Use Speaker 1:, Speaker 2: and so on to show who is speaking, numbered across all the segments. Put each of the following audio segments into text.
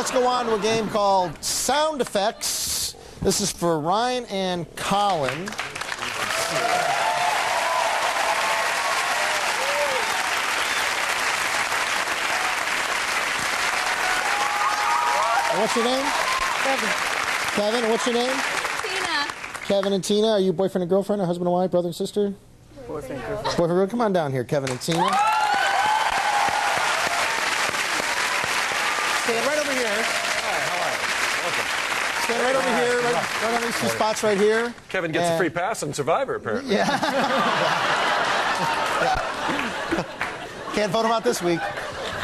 Speaker 1: Let's go on to a game called Sound Effects. This is for Ryan and Colin. What's your name?
Speaker 2: Kevin.
Speaker 1: Kevin, what's your name?
Speaker 2: Tina.
Speaker 1: Kevin and Tina. Are you boyfriend and girlfriend, or husband and wife, brother and sister?
Speaker 2: Boyfriend, girlfriend.
Speaker 1: Boyfriend, girlfriend. Come on down here, Kevin and Tina. Stand right over here.
Speaker 3: Hi, how are you? Welcome.
Speaker 1: Stand right over here, right on these two spots right here.
Speaker 3: Kevin gets a free pass on Survivor, apparently.
Speaker 1: Yeah. Can't vote him out this week.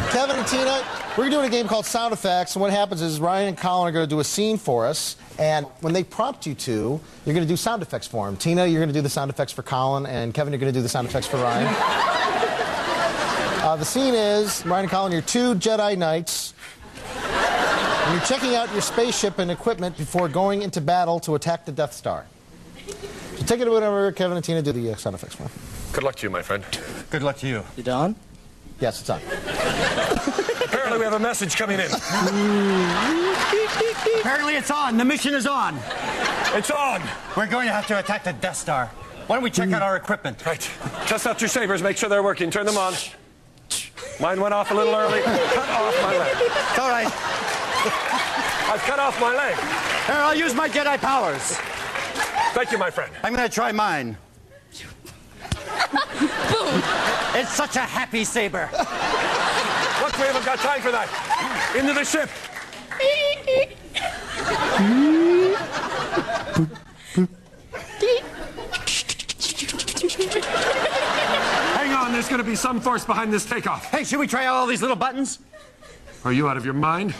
Speaker 1: Kevin and Tina, we're doing a game called Sound Effects, and what happens is Ryan and Colin are going to do a scene for us, and when they prompt you to, you're going to do sound effects for them. Tina, you're going to do the sound effects for Colin, and Kevin, you're going to do the sound effects for Ryan. The scene is, Ryan and Colin, you're two Jedi Knights, and you're checking out your spaceship and equipment before going into battle to attack the Death Star. So take it away whenever Kevin and Tina do the sound effects for them.
Speaker 3: Good luck to you, my friend.
Speaker 4: Good luck to you.
Speaker 2: You done?
Speaker 1: Yes, it's on.
Speaker 3: Apparently we have a message coming in.
Speaker 4: Apparently it's on. The mission is on.
Speaker 3: It's on.
Speaker 4: We're going to have to attack the Death Star. Why don't we check out our equipment?
Speaker 3: Right. Test out your sabers. Make sure they're working. Turn them on. Mine went off a little early. Cut off my leg.
Speaker 4: It's all right.
Speaker 3: I've cut off my leg.
Speaker 4: Here, I'll use my Jedi powers.
Speaker 3: Thank you, my friend.
Speaker 4: I'm going to try mine.
Speaker 2: Boom.
Speaker 4: It's such a happy saber.
Speaker 3: Look, we haven't got time for that. Into the ship. Hang on, there's going to be some force behind this takeoff.
Speaker 4: Hey, should we try out all these little buttons?
Speaker 3: Are you out of your mind?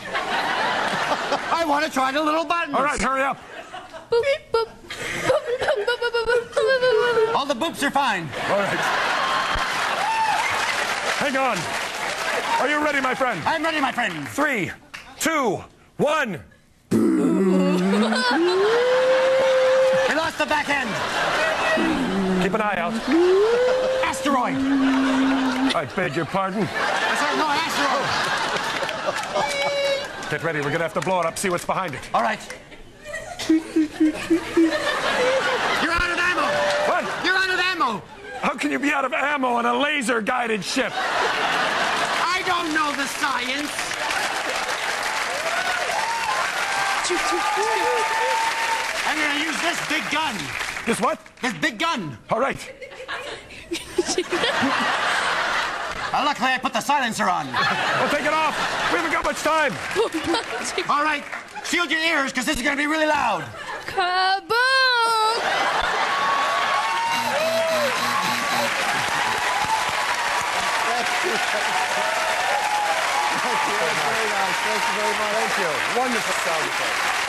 Speaker 4: I want to try the little buttons.
Speaker 3: All right, hurry up.
Speaker 2: Boop, boop. Boop, boop, boop, boop, boop, boop.
Speaker 4: All the boops are fine.
Speaker 3: All right. Hang on. Are you ready, my friend?
Speaker 4: I'm ready, my friend.
Speaker 3: 3, 2, 1.
Speaker 4: We lost the back end.
Speaker 3: Keep an eye out.
Speaker 4: Asteroid.
Speaker 3: I beg your pardon.
Speaker 4: Sorry, no, asteroid.
Speaker 3: Get ready. We're going to have to blow it up, see what's behind it.
Speaker 4: All right. You're out of ammo.
Speaker 3: What?
Speaker 4: You're out of ammo.
Speaker 3: How can you be out of ammo on a laser-guided ship?
Speaker 4: I don't know the science. I'm going to use this big gun.
Speaker 3: This what?
Speaker 4: This big gun.
Speaker 3: All right.
Speaker 4: Luckily, I put the silencer on.
Speaker 3: Well, take it off. We haven't got much time.
Speaker 4: All right. Shield your ears, because this is going to be really loud.
Speaker 2: Kaboom!
Speaker 1: Thank you very much. Thank you very much.
Speaker 3: Thank you. Wonderful sound effect.